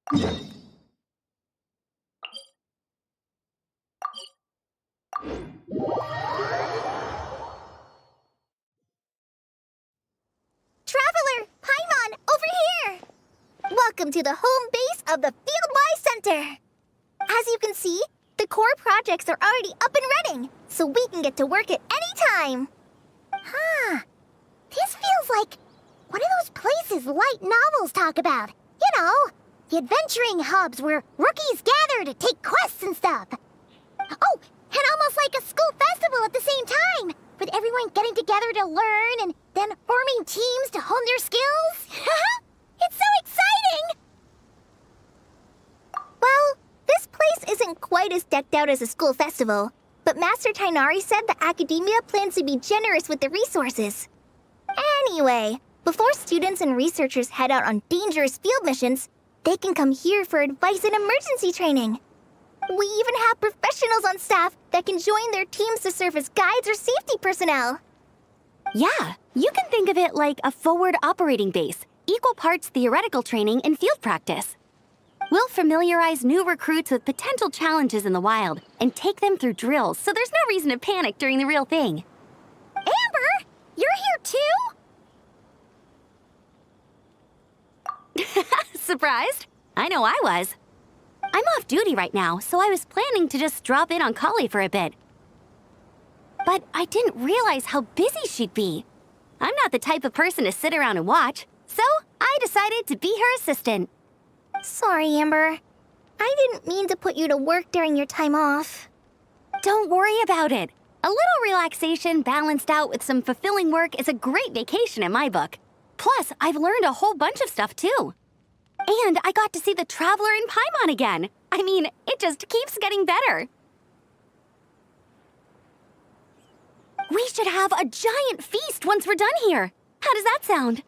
Traveler! Paimon, over here! Welcome to the home base of the Fieldwise Center! As you can see, the core projects are already up and running, so we can get to work at any time! Huh. This feels like one of those places light novels talk about. You know, the adventuring hubs where rookies gather to take quests and stuff. Oh, and almost like a school festival at the same time, with everyone getting together to learn and then forming teams to hone their skills. It's so exciting! Well, this place isn't quite as decked out as a school festival, but Master Tighnari said the academia plans to be generous with the resources. Anyway, before students and researchers head out on dangerous field missions, they can come here for advice and emergency training. We even have professionals on staff that can join their teams to serve as guides or safety personnel. Yeah, you can think of it like a forward operating base, equal parts theoretical training and field practice. We'll familiarize new recruits with potential challenges in the wild and take them through drills so there's no reason to panic during the real thing. Amber, you're here too? Surprised? I know I was. I'm off duty right now, so I was planning to just drop in on Collei for a bit. But I didn't realize how busy she'd be. I'm not the type of person to sit around and watch, so I decided to be her assistant. Sorry, Amber. I didn't mean to put you to work during your time off. Don't worry about it. A little relaxation balanced out with some fulfilling work is a great vacation in my book. Plus, I've learned a whole bunch of stuff too. And I got to see the Traveler in Paimon again. I mean, it just keeps getting better. We should have a giant feast once we're done here. How does that sound?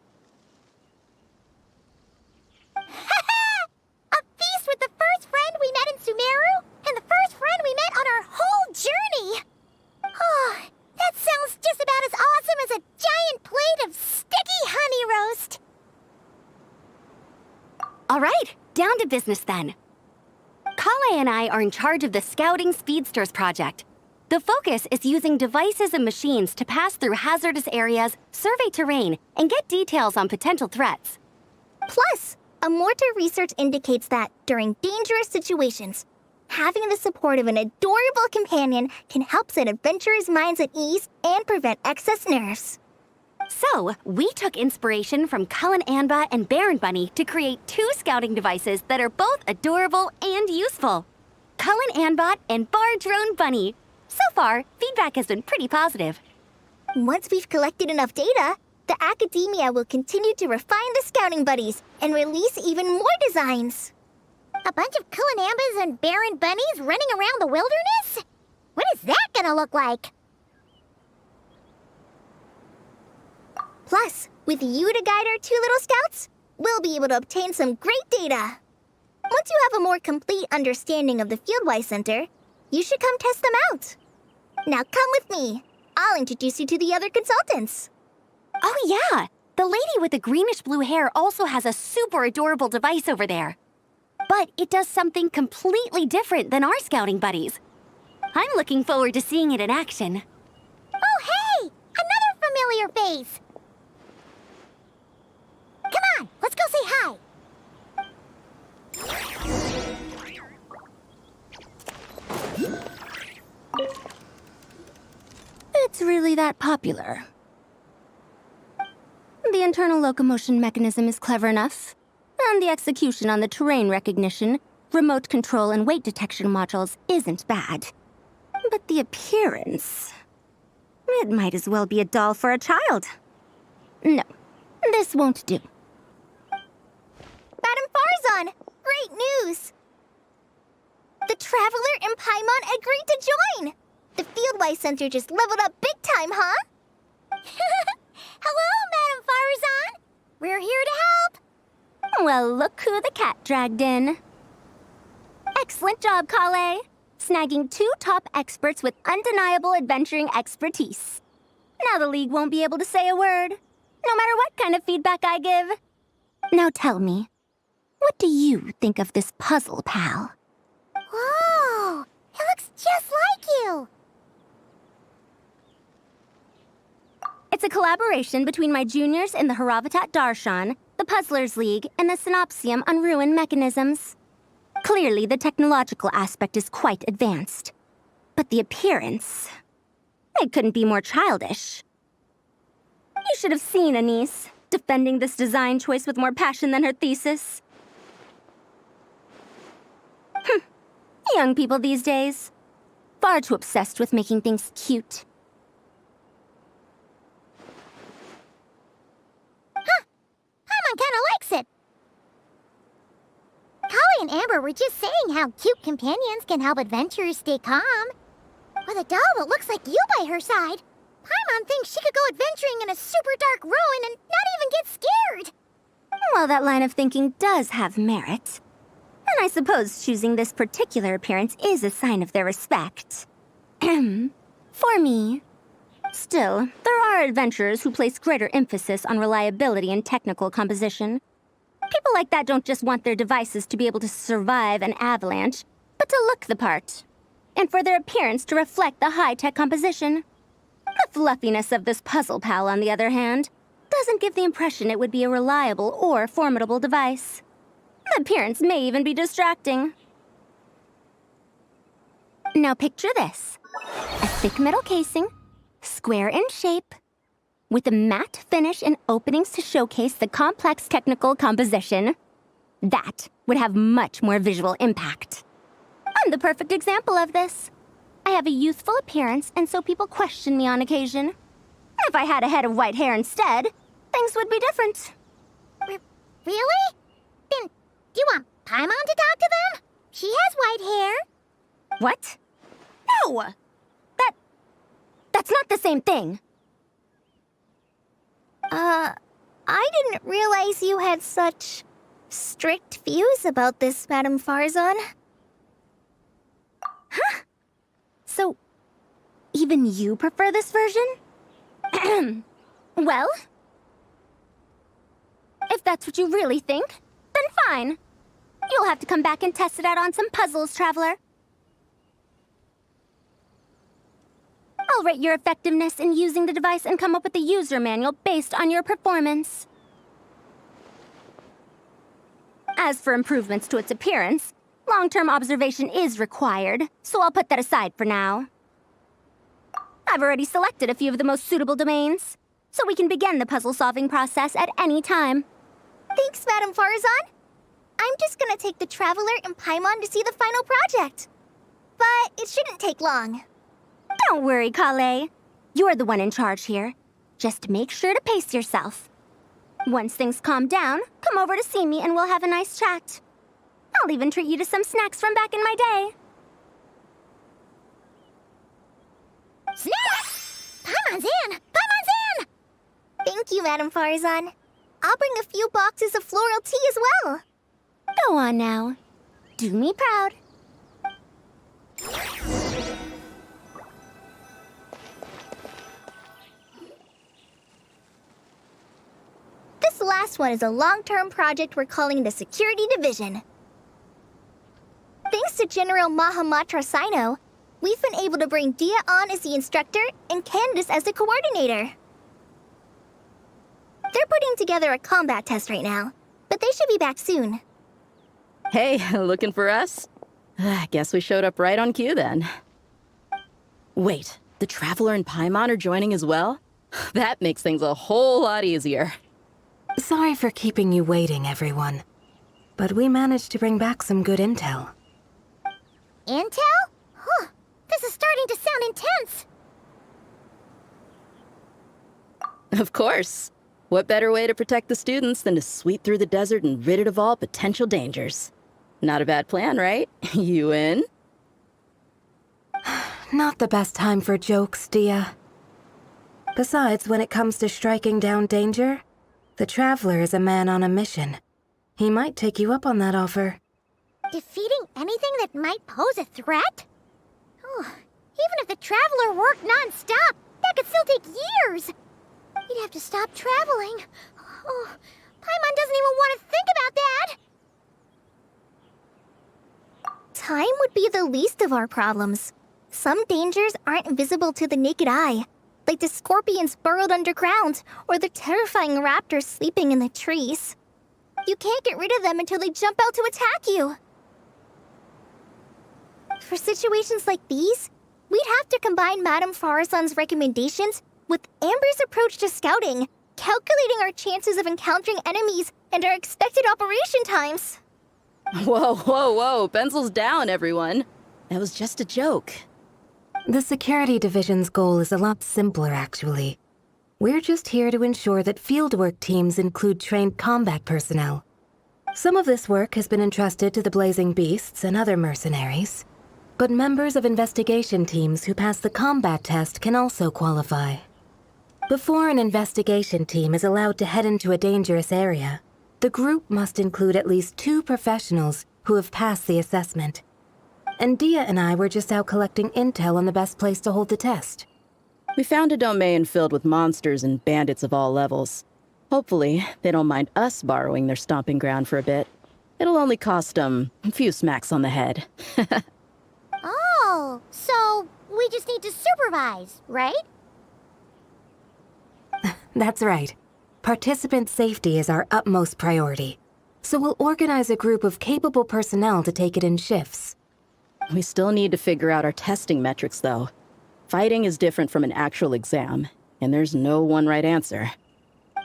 A feast with the first friend we met in Sumeru and the first friend we met on our whole journey. Oh, that sounds just about as awesome as a giant plate of sticky honey roast. All right, down to business then. Collei and I are in charge of the Scouting Speedsters project. The focus is using devices and machines to pass through hazardous areas, survey terrain, and get details on potential threats. Plus, a mortar research indicates that during dangerous situations, having the support of an adorable companion can help set adventurers' minds at ease and prevent excess nerves. So, we took inspiration from Cuilein-Anbot and Bar-drone Bunny to create two scouting devices that are both adorable and useful. Cuilein-Anbot and Bar-drone Bunny. So far, feedback has been pretty positive. Once we've collected enough data, the academia will continue to refine the scouting buddies and release even more designs. A bunch of Cuilein-Anbots and Bar-drone Bunnies running around the wilderness? What is that gonna look like? Plus, with you to guide our two little scouts, we'll be able to obtain some great data. Once you have a more complete understanding of the Fieldwise Center, you should come test them out. Now come with me. I'll introduce you to the other consultants. Oh yeah, the lady with the greenish-blue hair also has a super adorable device over there. But it does something completely different than our scouting buddies. I'm looking forward to seeing it in action. Oh hey! Another familiar face! Come on, let's go say hi! It's really that popular. The internal locomotion mechanism is clever enough, and the execution on the terrain recognition, remote control, and weight detection modules isn't bad. But the appearance... it might as well be a doll for a child. No, this won't do. Madam Faruzan, great news! The Traveler and Paimon agreed to join! The Fieldwise Center just leveled up big time, huh? Hello, Madam Faruzan! We're here to help! Well, look who the cat dragged in. Excellent job, Collei. Snagging two top experts with undeniable adventuring expertise. Now the League won't be able to say a word, no matter what kind of feedback I give. Now tell me, What do you think of this puzzle, pal? Whoa! It looks just like you! It's a collaboration between my juniors in the Haravatat Darshan, the Puzzlers League, and the Synopsium on Ruin Mechanisms. Clearly, the technological aspect is quite advanced. But the appearance... it couldn't be more childish. You should have seen Anise, defending this design choice with more passion than her thesis. Young people these days. Far too obsessed with making things cute. Huh! Paimon kinda likes it! Collei and Amber were just saying how cute companions can help adventurers stay calm. With a doll that looks like you by her side, Paimon thinks she could go adventuring in a super dark ruin and not even get scared! Well, that line of thinking does have merit. And I suppose choosing this particular appearance is a sign of their respect. For me. Still, there are adventurers who place greater emphasis on reliability and technical composition. People like that don't just want their devices to be able to survive an avalanche, but to look the part. And for their appearance to reflect the high-tech composition. The fluffiness of this Puzzlepal, on the other hand, doesn't give the impression it would be a reliable or formidable device. The appearance may even be distracting. Now picture this. A thick metal casing, square in shape, with a matte finish and openings to showcase the complex technical composition. That would have much more visual impact. I'm the perfect example of this. I have a youthful appearance, and so people question me on occasion. If I had a head of white hair instead, things would be different. Really? Then, do you want Paimon to talk to them? She has white hair. What? No! That's not the same thing. I didn't realize you had such strict views about this, Madame Faruzan. Huh? So, even you prefer this version? Well, if that's what you really think, then fine. You'll have to come back and test it out on some puzzles, Traveler. I'll rate your effectiveness in using the device and come up with a user manual based on your performance. As for improvements to its appearance, long-term observation is required, so I'll put that aside for now. I've already selected a few of the most suitable domains, so we can begin the puzzle-solving process at any time. Thanks, Madame Faruzan. I'm just gonna take the Traveler and Paimon to see the final project. But it shouldn't take long. Don't worry, Collei. You're the one in charge here. Just make sure to pace yourself. Once things calm down, come over to see me and we'll have a nice chat. I'll even treat you to some snacks from back in my day. Snacks! Paimon's in! Paimon's in! Thank you, Madame Faruzan. I'll bring a few boxes of floral tea as well. Go on now. Do me proud. This last one is a long-term project we're calling the Security Division. Thanks to General Mahamatra Cyno, we've been able to bring Dehya on as the instructor and Candace as the coordinator. They're putting together a combat test right now, but they should be back soon. Hey, looking for us? Guess we showed up right on cue then. Wait, the Traveler and Paimon are joining as well? That makes things a whole lot easier. Sorry for keeping you waiting, everyone. But we managed to bring back some good intel. Intel? Huh, this is starting to sound intense. Of course. What better way to protect the students than to sweep through the desert and rid it of all potential dangers? Not a bad plan, right? You in? Not the best time for jokes, Dehya. Besides, when it comes to striking down danger, the Traveler is a man on a mission. He might take you up on that offer. Defeating anything that might pose a threat? Oh, even if the Traveler worked non-stop, that could still take years. We'd have to stop traveling. Oh, Paimon doesn't even want to think about that. Time would be the least of our problems. Some dangers aren't visible to the naked eye, like the scorpions burrowed underground or the terrifying raptors sleeping in the trees. You can't get rid of them until they jump out to attack you. For situations like these, we'd have to combine Madame Faruzan's recommendations with Amber's approach to scouting, calculating our chances of encountering enemies and our expected operation times. Whoa, whoa, whoa, pencils down, everyone. That was just a joke. The security division's goal is a lot simpler, actually. We're just here to ensure that fieldwork teams include trained combat personnel. Some of this work has been entrusted to the Blazing Beasts and other mercenaries, but members of investigation teams who pass the combat test can also qualify. Before an investigation team is allowed to head into a dangerous area, the group must include at least 2 professionals who have passed the assessment. And Dehya and I were just out collecting intel on the best place to hold the test. We found a domain filled with monsters and bandits of all levels. Hopefully, they don't mind us borrowing their stomping ground for a bit. It'll only cost a few smacks on the head. Oh, so we just need to supervise, right? That's right. Participant safety is our utmost priority. So we'll organize a group of capable personnel to take it in shifts. We still need to figure out our testing metrics, though. Fighting is different from an actual exam, and there's no one right answer.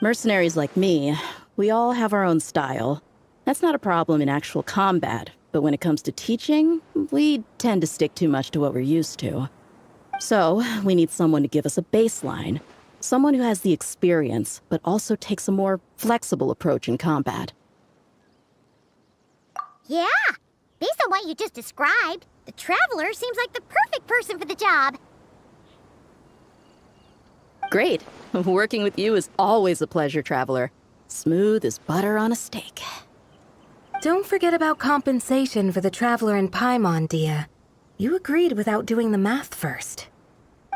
Mercenaries like me, we all have our own style. That's not a problem in actual combat, but when it comes to teaching, we tend to stick too much to what we're used to. So, we need someone to give us a baseline. Someone who has the experience, but also takes a more flexible approach in combat. Yeah, based on what you just described, the Traveler seems like the perfect person for the job. Great. Working with you is always a pleasure, Traveler. Smooth as butter on a steak. Don't forget about compensation for the Traveler in Paimon, Dehya. You agreed without doing the math first.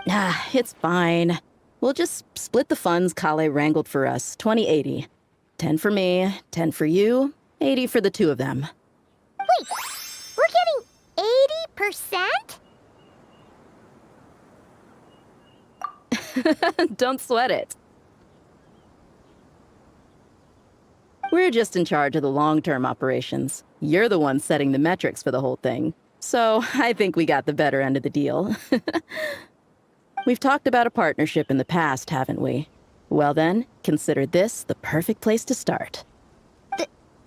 It's fine. We'll just split the funds Collei wrangled for us, 20-80. 10 for me, 10 for you, 80 for the 2 of them. Wait, we're getting 80%? Don't sweat it. We're just in charge of the long-term operations. You're the one setting the metrics for the whole thing. So I think we got the better end of the deal. We've talked about a partnership in the past, haven't we? Well then, consider this the perfect place to start.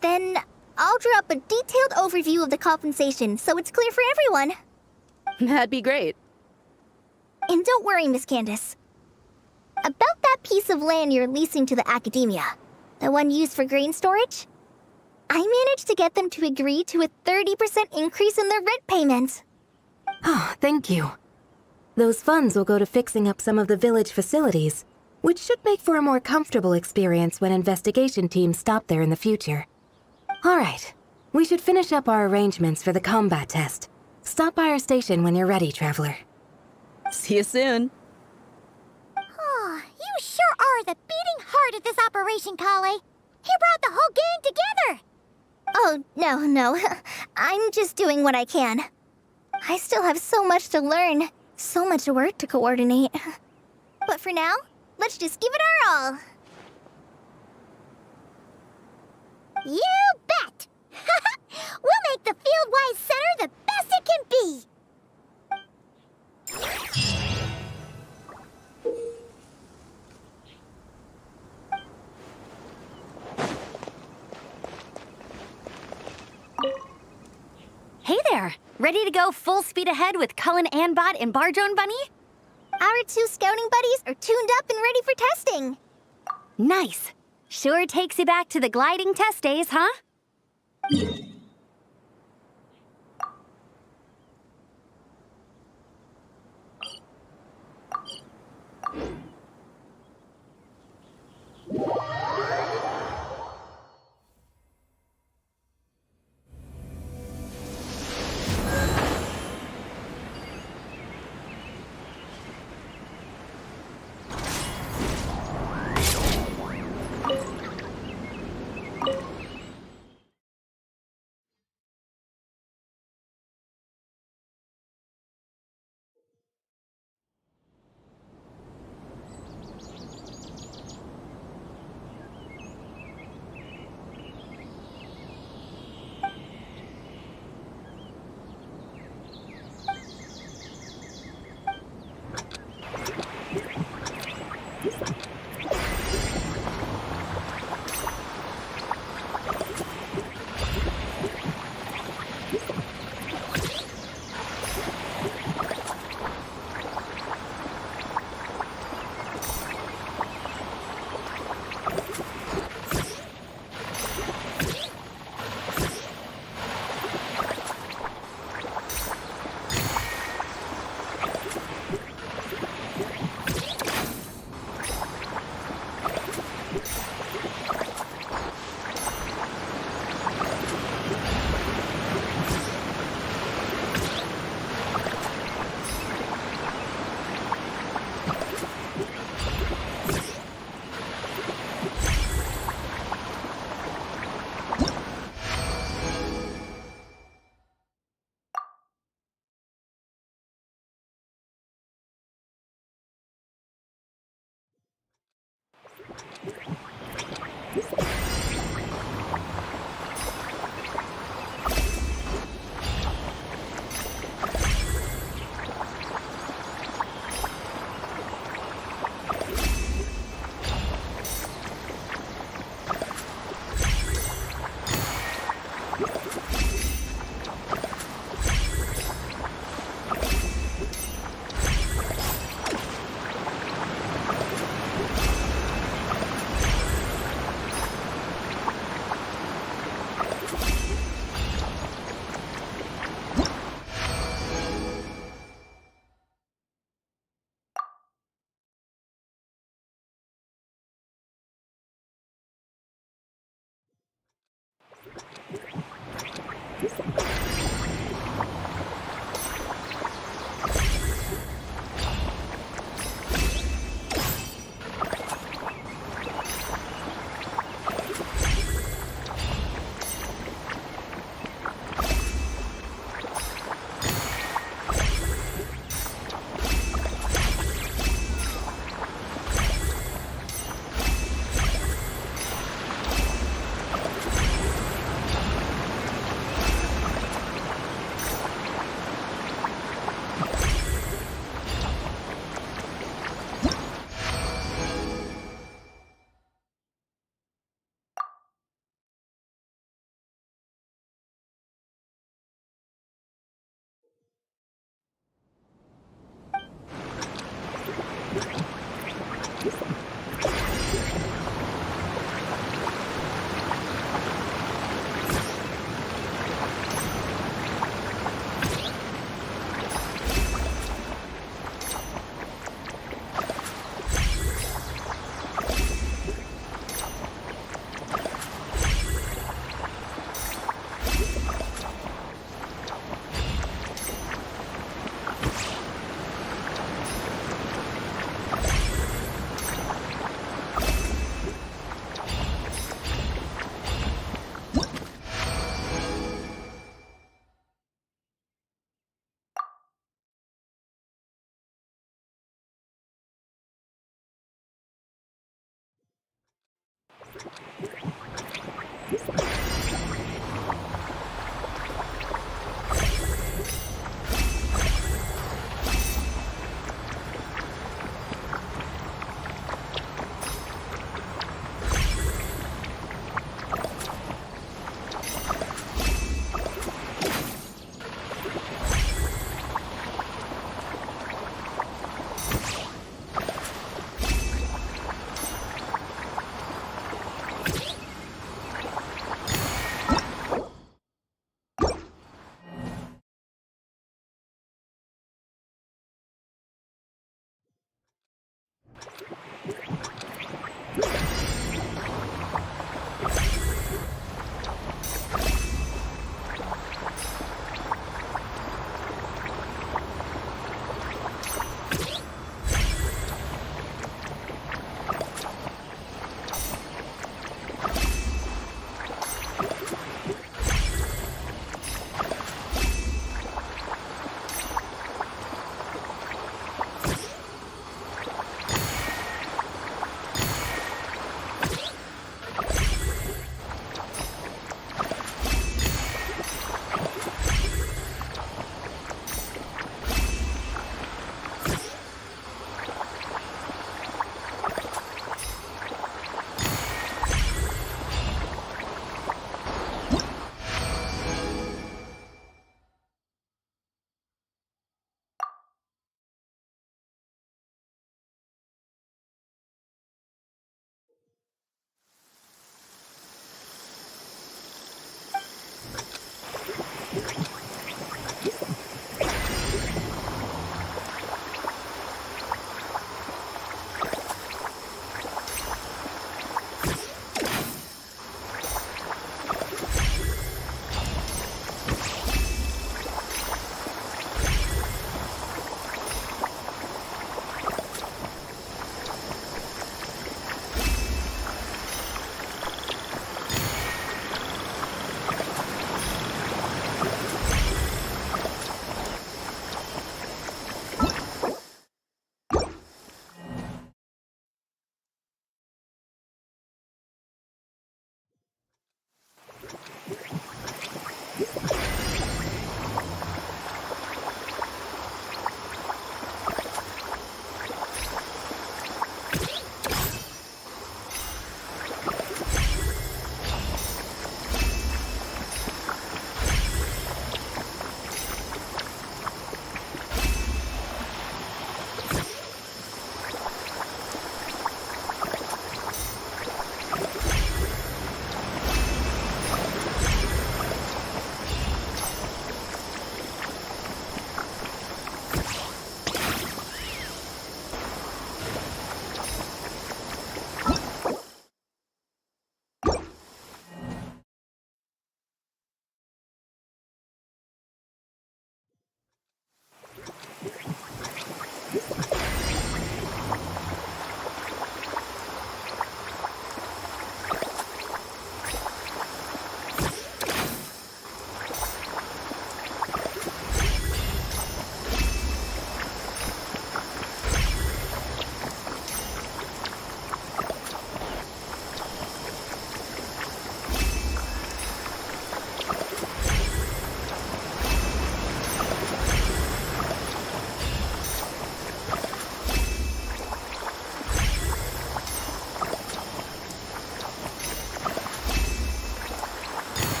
Then I'll draw up a detailed overview of the compensation so it's clear for everyone. That'd be great. And don't worry, Miss Candace. About that piece of land you're leasing to the academia, the one used for grain storage, I managed to get them to agree to a 30% increase in their rent payment. Oh, thank you. Those funds will go to fixing up some of the village facilities, which should make for a more comfortable experience when investigation teams stop there in the future. All right, we should finish up our arrangements for the combat test. Stop by our station when you're ready, Traveler. See you soon. Oh, you sure are the beating heart of this operation, Collei. You brought the whole gang together. Oh, no. I'm just doing what I can. I still have so much to learn, so much work to coordinate. But for now, let's just give it our all. You bet! We'll make the Fieldwise Center the best it can be! Hey there! Ready to go full speed ahead with Cuilein-Anbot and Bar-drone Bunny? Our 2 scouting buddies are tuned up and ready for testing. Nice! Sure takes you back to the gliding test days, huh?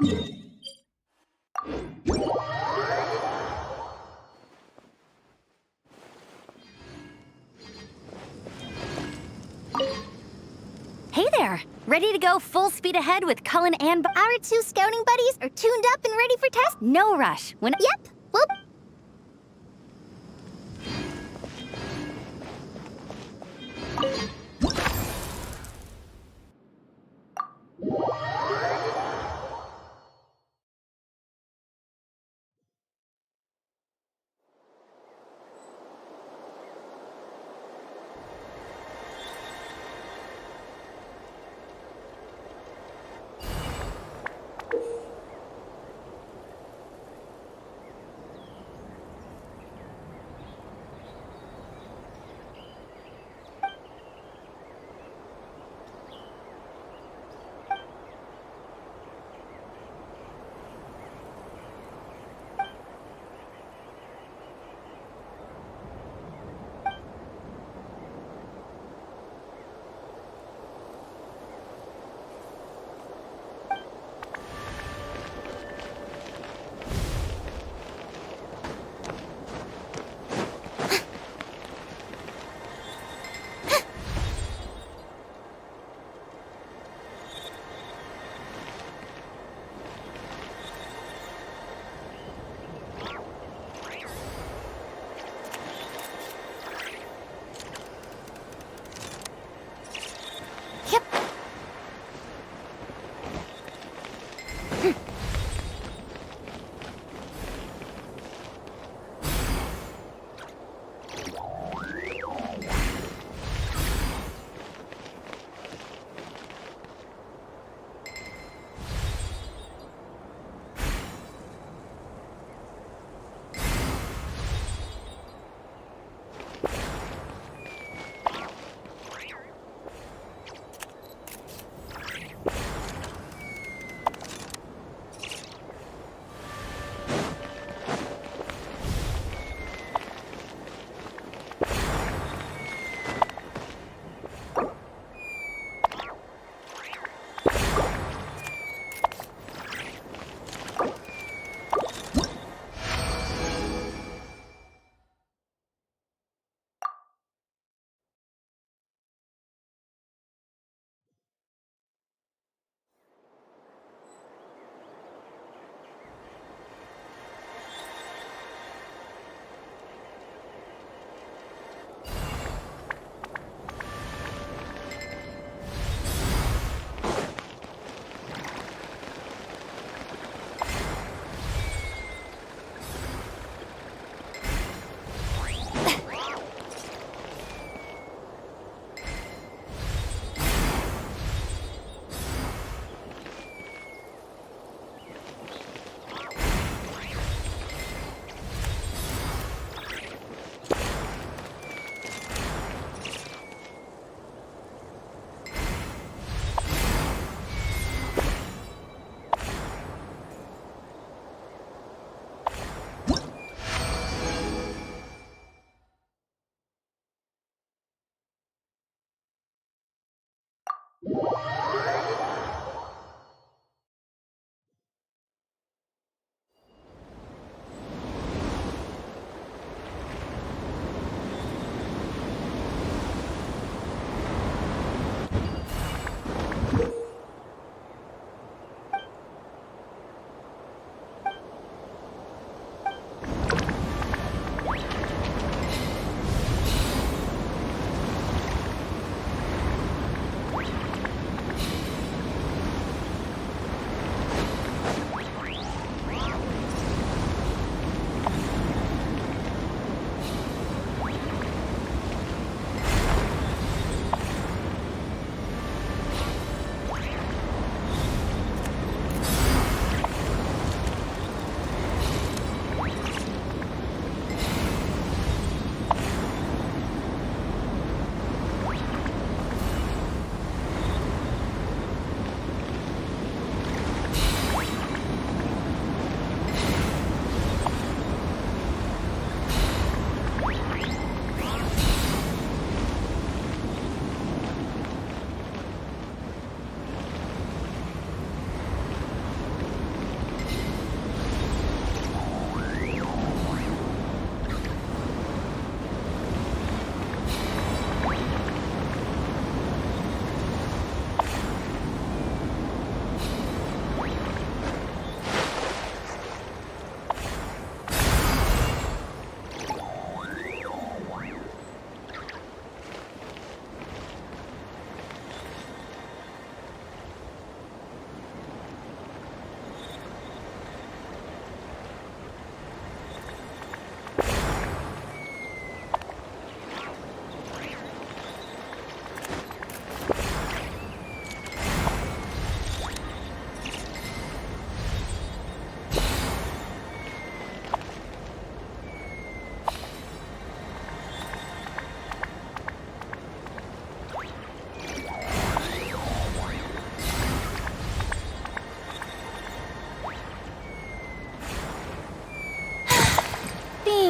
Hey there! Ready to go full speed ahead with Cuilein-Anbot? Our two scouting buddies are tuned up and ready for test. No rush. Yep, well...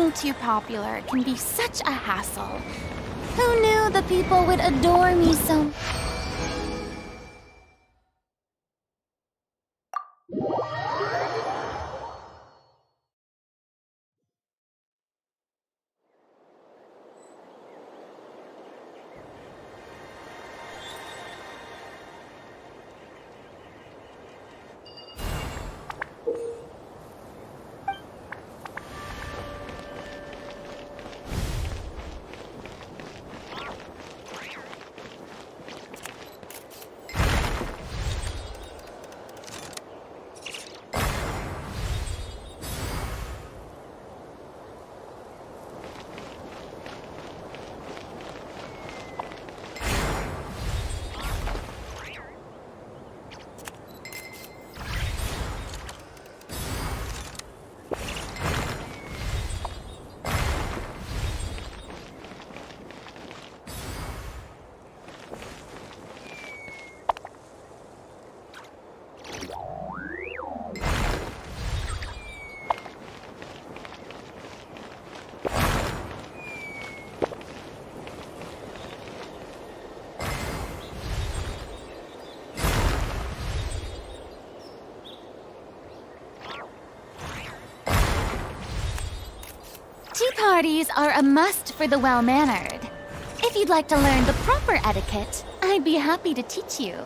Being too popular can be such a hassle. Who knew the people would adore me so... Tea parties are a must for the well-mannered. If you'd like to learn the proper etiquette, I'd be happy to teach you.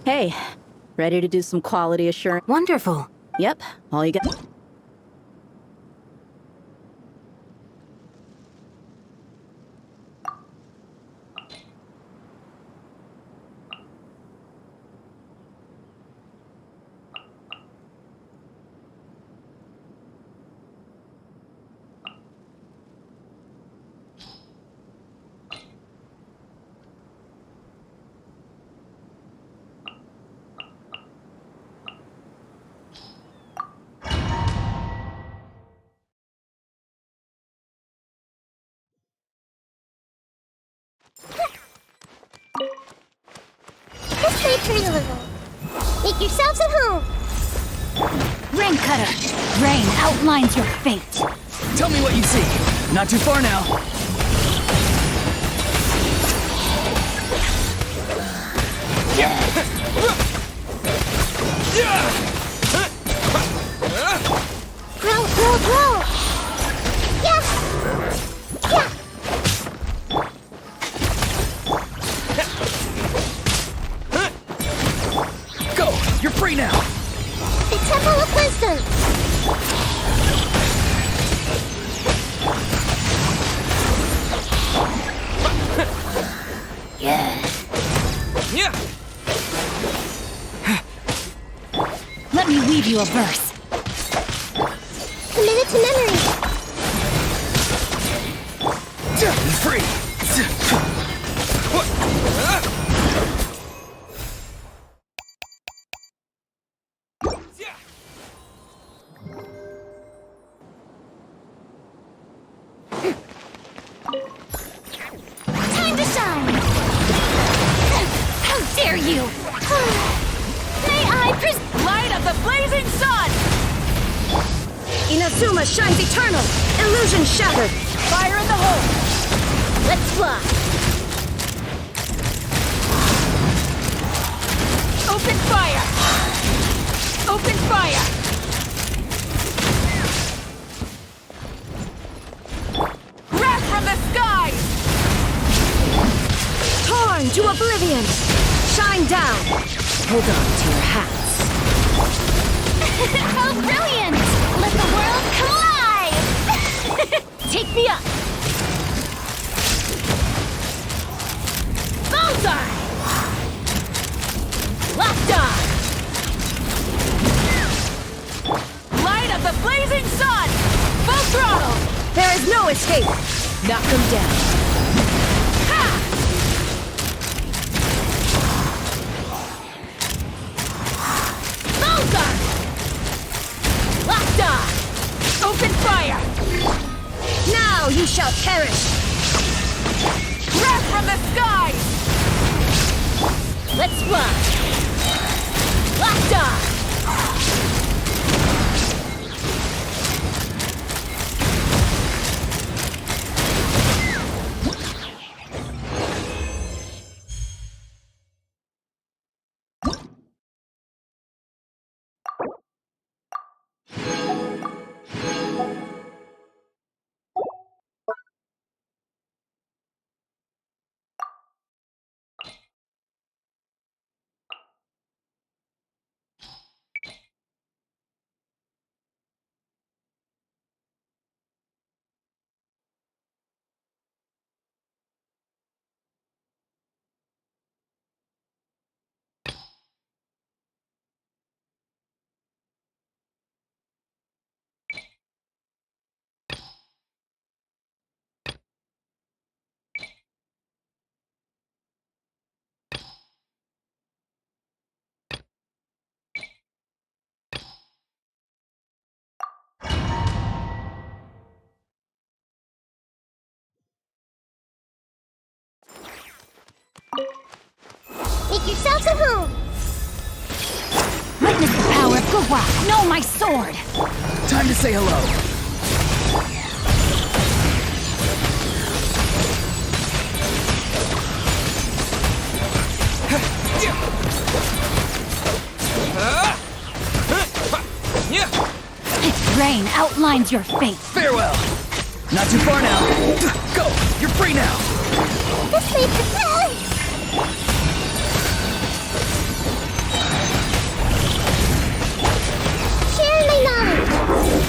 Hey, ready to do some quality assurance? Wonderful. Yep, all you got. This trade's for you. Make yourselves at home. Rain Cutter, rain outlines your fate. Tell me what you see. Not too far now. Grow, grow, grow. Yeah. Yeah. Go! You're free now! The Temple of Wisdom. Yeah! Let me weave you a verse. Commit it to memory. You're free! Time to shine! How dare you! May I light of the blazing sun! Inazuma shines eternal! Illusion shattered! Fire in the hole! Let's fly. Open fire! Open fire! Wrath from the skies! to oblivion! Shine down! Hold on to your hats. How brilliant! Let the world collide! Take me up! Bullseye! Locked on! Light of the blazing sun! Full throttle! There is no escape! Knock them down. Ha! Bullseye! Locked on! Open fire! Now you shall perish! Wrath from the skies! Let's fly! Locked on! Make yourselves at home. Witness the power of Gawak! Know my sword! Time to say hello. Its rain outlines your fate! Farewell. Not too far now. Go! You're free now! This may prepare. Share my knowledge.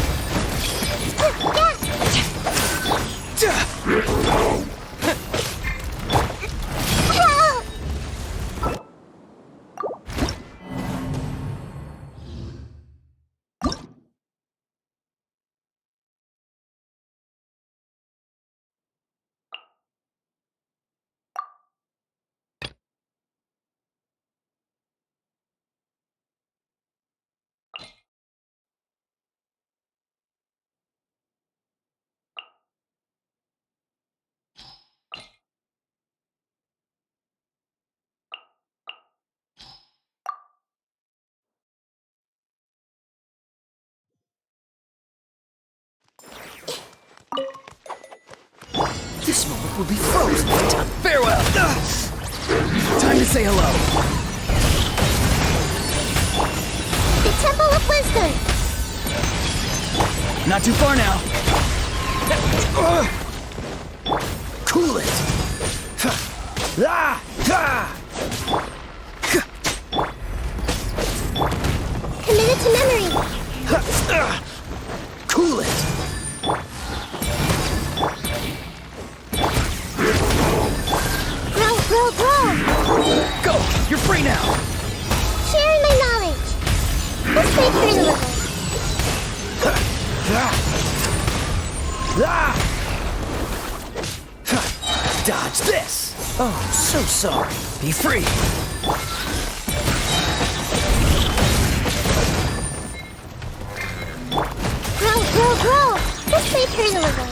This moment will be frozen in time. Farewell! Time to say hello. The Temple of Wisdom. Not too far now. Cool it. Committed to memory. Cool it. Grow, grow, grow. Go! You're free now! Sharing my knowledge. This may turn a little. Dodge this! Oh, so sorry. Be free! Grow, grow, grow. This may turn a little.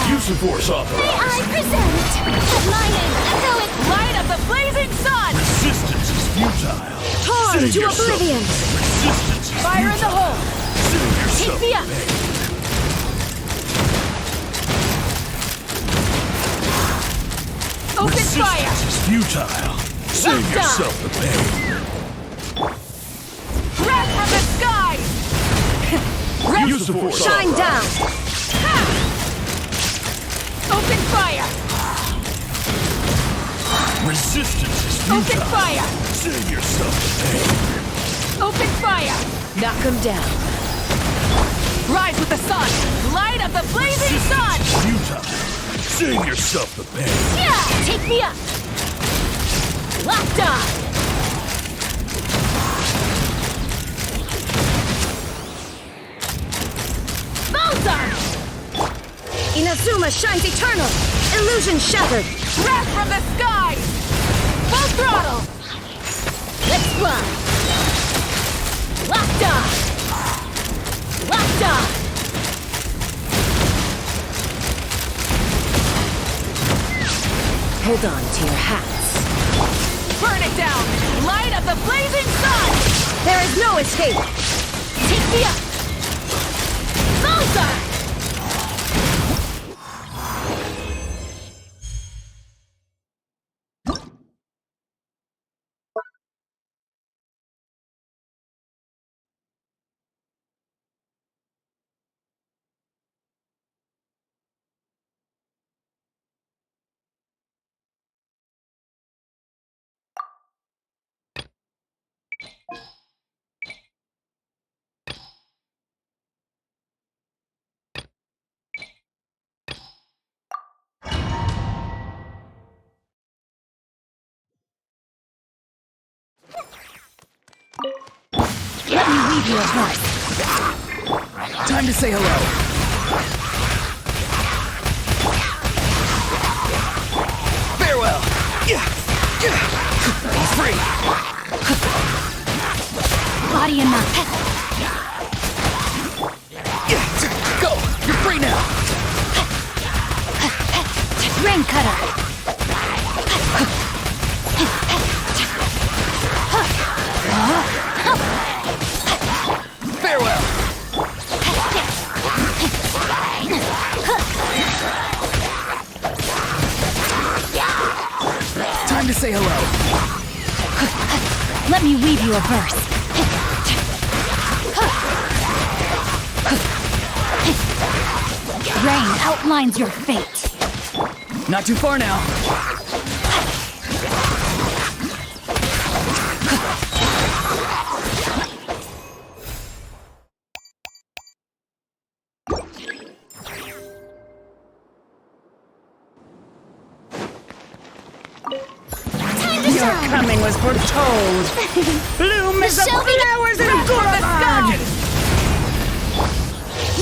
Use of force authorized. May I present Headlining Echoic Light of the Blazing Sun! Resistance is futile. Torn Save to yourself. oblivion! Resistance is Fire in the futile. hole! Save yourself. Take me up! Open fire! Resistance is futile. Save Locked on. yourself the pain. Wrath from the Use the force. Shine down! Open fire! Resistance is futile. Open fire! Save yourself the pain. Open fire! Knock him down. Rise with the sun! Light of the blazing sun! Futile. Save yourself the pain. Yeah! Take me up! Locked on! Bullseye! Inazuma shines eternal! Illusion shattered! Wrath from the skies! Full throttle! Let's fly! Locked on! Locked on! Hold on to your hats. Burn it down! Light of the blazing sun! There is no escape! Take me up! Bullseye! Let me weave you a heart. Time to say hello. Farewell! He's free! Body and mind. Go! You're free now! Rain cutter. Farewell! Time to say hello. Let me weave you a verse. Rain outlines your fate. Not too far now. Your coming was foretold. Bloom is the flowers in Guravad!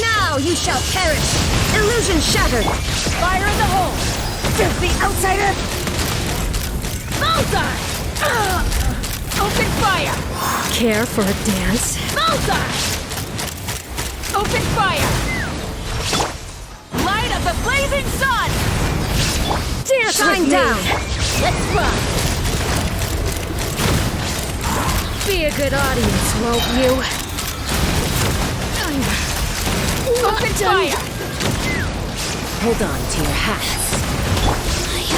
Now you shall perish. Illusion shattered. Fire in the hole. Filthy outsider! Bullseye! Open fire! Care for a dance? Bullseye! Open fire! Light of the blazing sun! Dear shine down! Let's run! Be a good audience, won't you? Open fire! Hold on to your hats.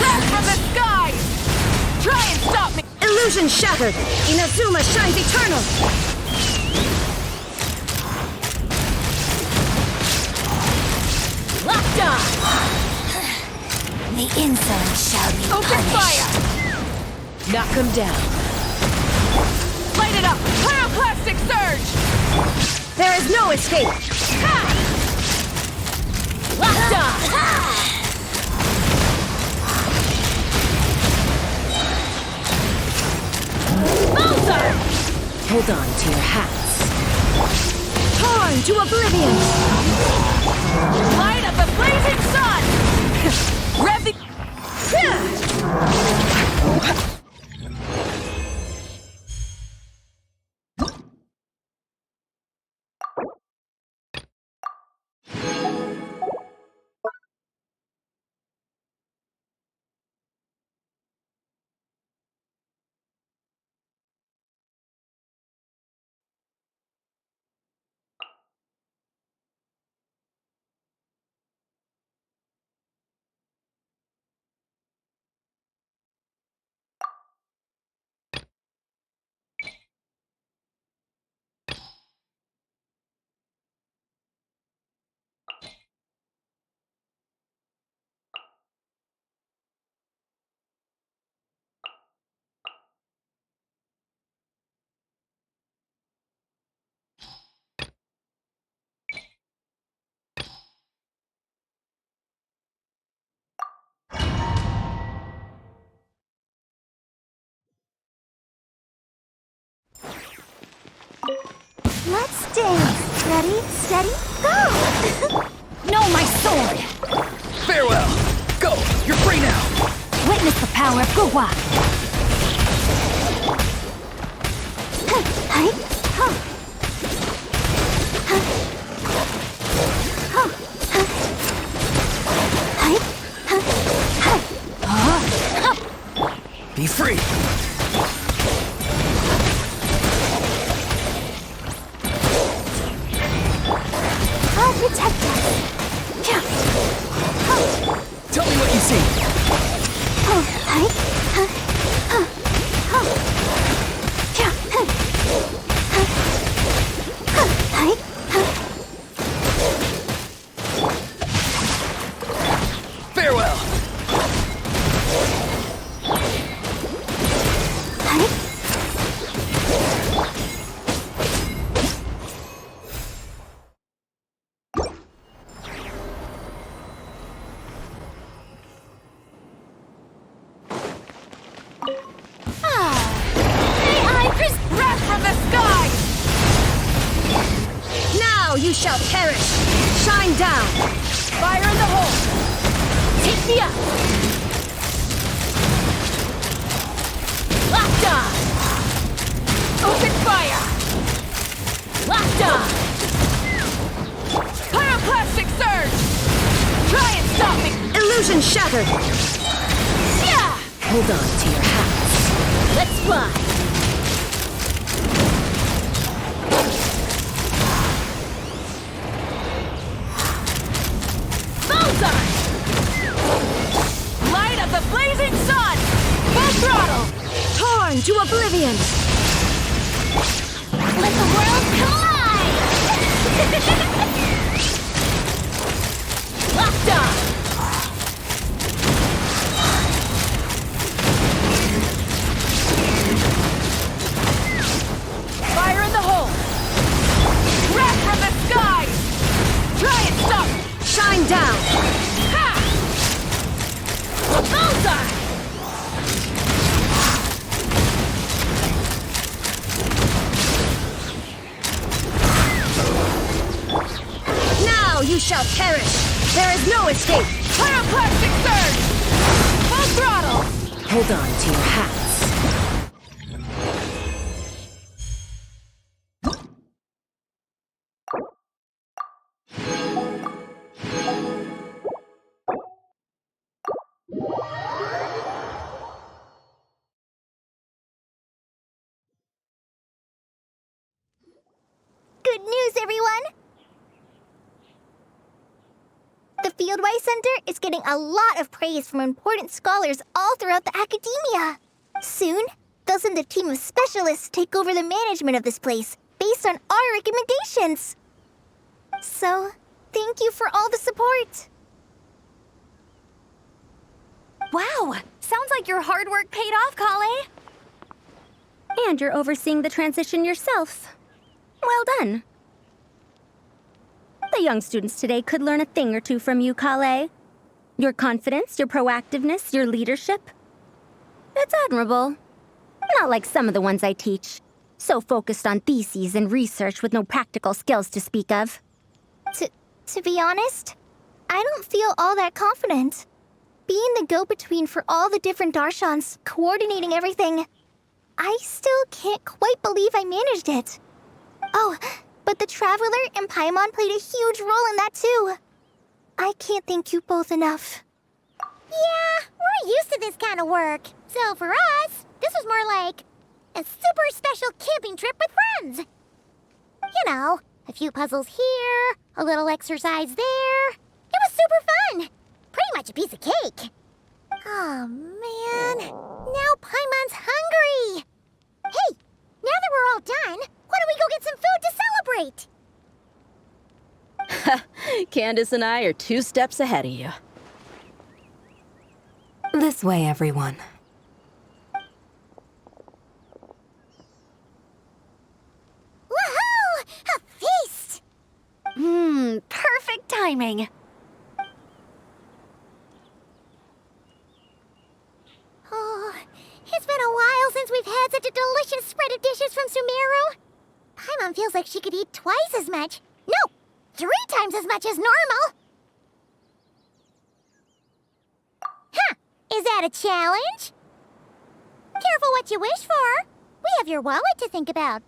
Wrath from the skies! Try and stop me! Illusion shattered! Inazuma shines eternal! Locked on! The insolent shall be Open fire! Knock him down. Light it up! Pyroclastic surge! There is no escape! Ha! Locked on! Bullseye! Hold on to your hats. Torn to oblivion! Light of the blazing sun! Rev the... Protecting! Ready, steady, go! No, my sword! Farewell! Go! You're free now! Witness the power of Guhua! Be free! I'll protect us. Tell me what you see! Farewell! You shall perish! Shine down! Fire in the hole! Take me up! Locked on! Open fire! Locked on! Pyroclastic surge! Try and stop me! Illusion shattered! Yeah! Hold on to your hats. Let's fly! Light of the blazing sun! Full throttle! Torn to oblivion! Let the world collide! Locked on! Fire in the hole! Wrath from the skies! Try and stop! Shine down! Ha! Bullseye! Now you shall perish! There is no escape! Pyroclastic surge! Full throttle! Hold on to your hats. Good news, everyone! The Fieldwise Center is getting a lot of praise from important scholars all throughout the academia. Soon, they'll send a team of specialists to take over the management of this place based on our recommendations. So, thank you for all the support. Wow! Sounds like your hard work paid off, Collei. And you're overseeing the transition yourself. Well done. The young students today could learn a thing or two from you, Collei. Your confidence, your proactiveness, your leadership. It's admirable. Not like some of the ones I teach. So focused on theses and research with no practical skills to speak of. To be honest, I don't feel all that confident. Being the go-between for all the different Darshans, coordinating everything, I still can't quite believe I managed it. Oh, but the Traveler and Paimon played a huge role in that too. I can't thank you both enough. Yeah, we're used to this kind of work. So for us, this was more like a super special camping trip with friends. You know, a few puzzles here, a little exercise there. It was super fun. Pretty much a piece of cake. Oh, man. Now Paimon's hungry. Hey, now that we're all done, why don't we go get some food to celebrate? Candace and I are 2 steps ahead of you. This way, everyone. Woohoo! A feast! Perfect timing. Oh, it's been a while since we've had such a delicious spread of dishes from Sumeru. Paimon Faruzan feels like she could eat twice as much. No, 3 times as much as normal. Huh, is that a challenge? Careful what you wish for. We have your wallet to think about.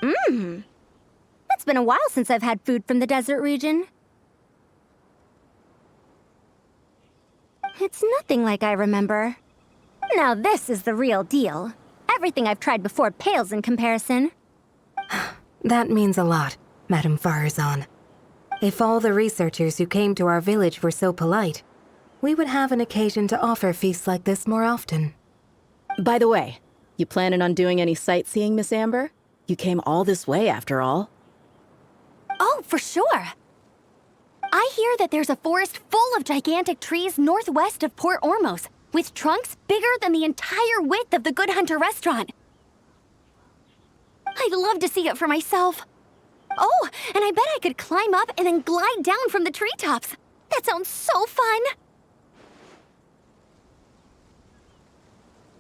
It's been a while since I've had food from the desert region. It's nothing like I remember. Now this is the real deal. Everything I've tried before pales in comparison. That means a lot, Madame Faruzan. If all the researchers who came to our village were so polite, we would have an occasion to offer feasts like this more often. By the way, you planning on doing any sightseeing, Miss Amber? You came all this way, after all. Oh, for sure. I hear that there's a forest full of gigantic trees northwest of Port Ormos, with trunks bigger than the entire width of the Good Hunter restaurant. I'd love to see it for myself. Oh, and I bet I could climb up and then glide down from the treetops. That sounds so fun.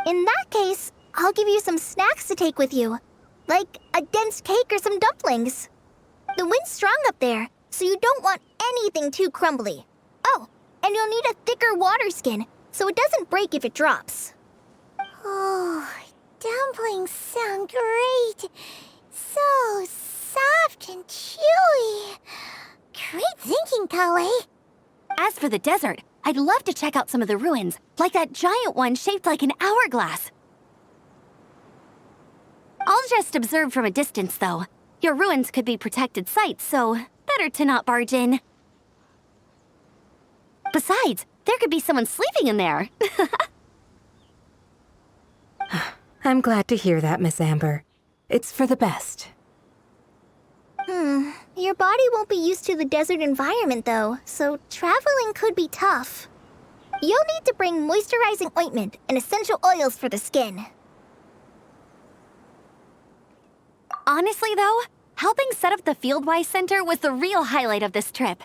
In that case, I'll give you some snacks to take with you. Like a dense cake or some dumplings. The wind's strong up there, so you don't want anything too crumbly. Oh, and you'll need a thicker water skin, so it doesn't break if it drops. Oh, dumplings sound great. So soft and chewy. Great thinking, Collei. As for the desert, I'd love to check out some of the ruins, like that giant one shaped like an hourglass. I'll just observe from a distance, though. Your ruins could be protected sites, so better to not barge in. Besides, there could be someone sleeping in there. I'm glad to hear that, Miss Amber. It's for the best. Your body won't be used to the desert environment, though, so traveling could be tough. You'll need to bring moisturizing ointment and essential oils for the skin. Honestly, though, helping set up the Fieldwise Center was the real highlight of this trip.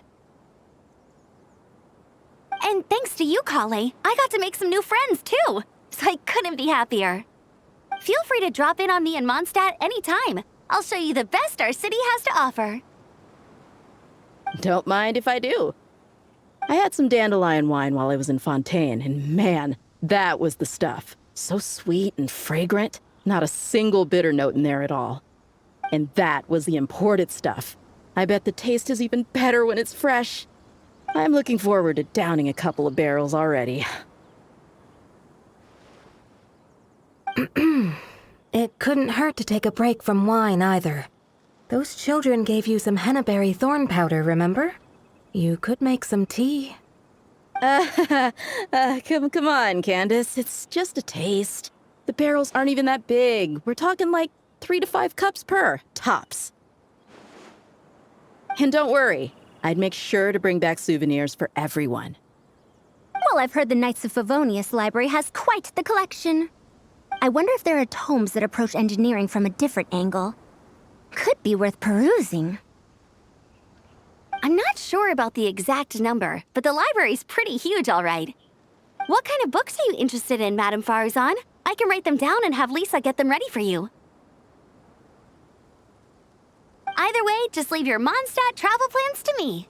And thanks to you, Collei, I got to make some new friends, too. So I couldn't be happier. Feel free to drop in on me in Mondstadt anytime. I'll show you the best our city has to offer. Don't mind if I do. I had some dandelion wine while I was in Fontaine, and man, that was the stuff. So sweet and fragrant, not a single bitter note in there at all. And that was the imported stuff. I bet the taste is even better when it's fresh. I'm looking forward to downing a couple of barrels already. It couldn't hurt to take a break from wine either. Those children gave you some hennaberry thorn powder, remember? You could make some tea. Come on, Candace. It's just a taste. The barrels aren't even that big. We're talking like 3 to 5 cups per, tops. And don't worry, I'd make sure to bring back souvenirs for everyone. Well, I've heard the Knights of Favonius Library has quite the collection. I wonder if there are tomes that approach engineering from a different angle. Could be worth perusing. I'm not sure about the exact number, but the library's pretty huge, all right. What kind of books are you interested in, Madame Faruzan? I can write them down and have Lisa get them ready for you. Either way, just leave your Mondstadt travel plans to me.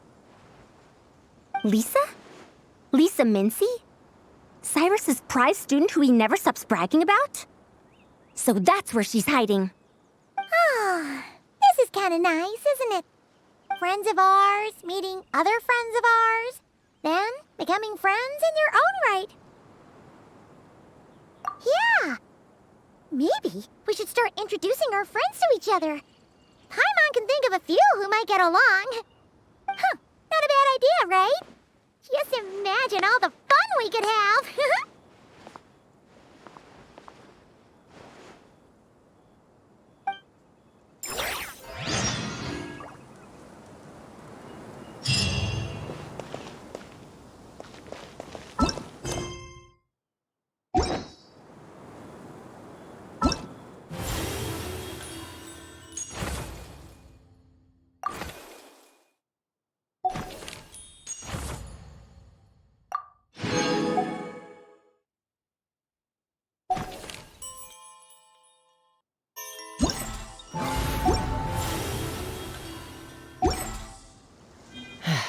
Lisa? Lisa Mincy? Cyrus's prize student who he never stops bragging about? So that's where she's hiding. Ah, this is kind of nice, isn't it? Friends of ours meeting other friends of ours, then becoming friends in their own right. Yeah. Maybe we should start introducing our friends to each other. Paimon can think of a few who might get along. Huh, not a bad idea, right? Just imagine all the fun we could have.